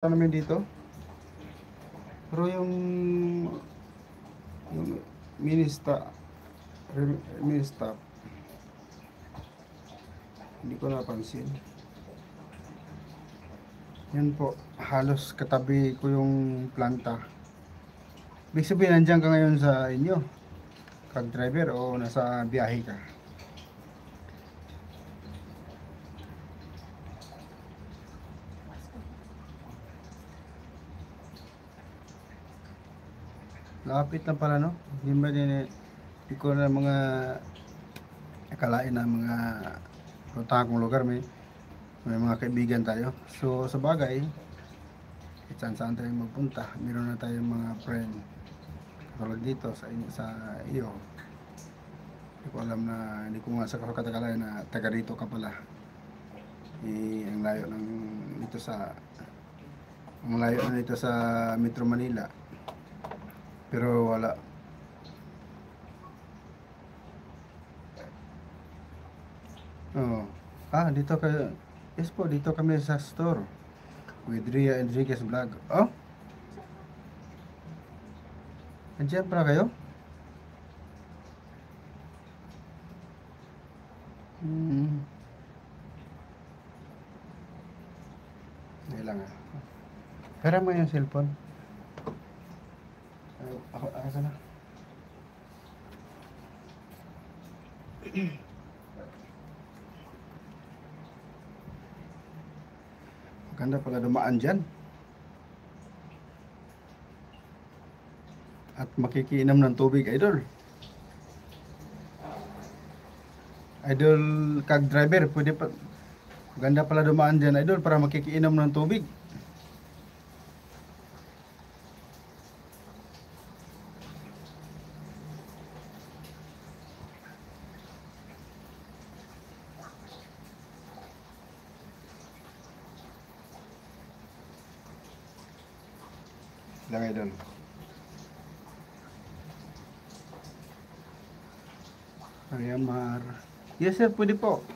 namin dito. Pero yung minista, minista, hindi ko napansin. Yan po, halos katabi ko yung planta. Ibig sabihin, nandiyan ka ngayon sa inyo, kag driver, o nasa biyahe ka. Lapit lang pala, no? Hindi ko na mga akalain na mga puntahan kong lugar. May mga kaibigan tayo. So, sa bagay, saan tayo magpunta. Meron na tayong mga friend. Katulad dito sa iyo. Hindi ko alam na, hindi ko nga sa katagalan na taga rito ka pala. Ang layo ng dito sa Metro Manila. Pero wala. Oh. Dito kayo. Yes po, dito kami sa store with Ria Enriquez Vlog. Oh, nandiyan pala kayo? Hmm. Ngayon lang ah. Pera mo yung cellphone. Ako na. Maganda pala dumaan dyan. At makikiinom ng tubig, idol. Idol kag driver, pwede pa. Maganda pala dumaan dyan, idol, para makikiinom ng tubig. Lang, idol. Mar. Yes sir, pwede po.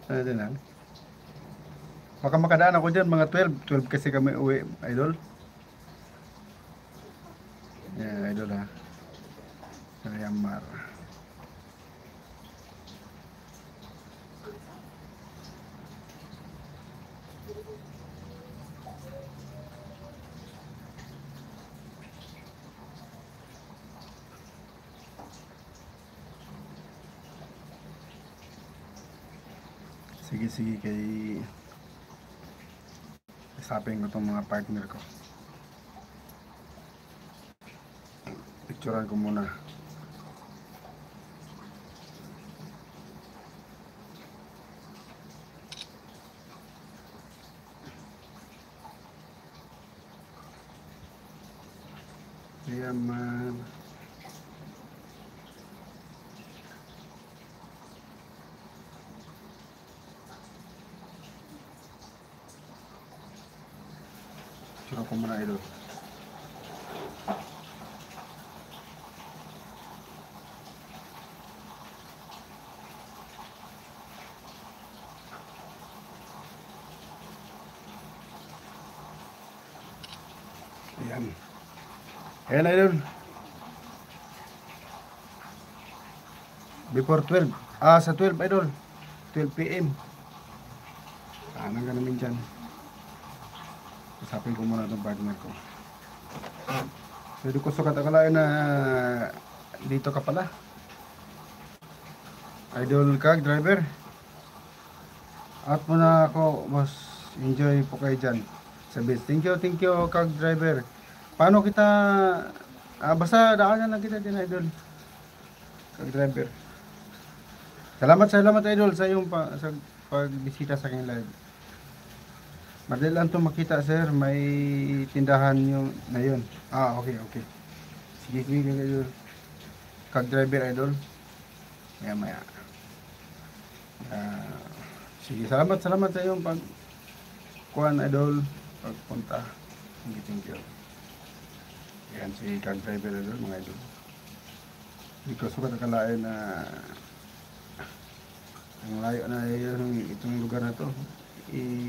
Ano lang. Baka makadaan ako dyan, mga 12 kasi kami uwi, idol. Yeah, idol ha. Mar. Sige, kay isapin ko tong mga partner ko. Picturean ko muna. Mar. Picturean ko muna, idol. Ayan. Ayan, idol. Before 12. Sa 12, idol. 12 PM. Kanan ka namin dyan. Usapin ko muna itong partner ko. Pwede ko sukat akalain na dito ka pala. Idol kag driver. Out muna ako, boss. Enjoy po kayo dyan. Sabi, thank you kag driver. Paano kita, basta daanan lang kita din, idol. Kag driver. Salamat idol sa iyong sa pagbisita sa aking live. Madali lang ito makita, sir. May tindahan yung na yun. Okay. Sige, idol. Kag driver, idol. Maya. Sige, salamat sa iyong kuhan, idol. Pagpunta. Thank you. Yan, si kag driver, idol, mga idol. Hindi ko sukat akalain na ang layo na yun, itong lugar na to. i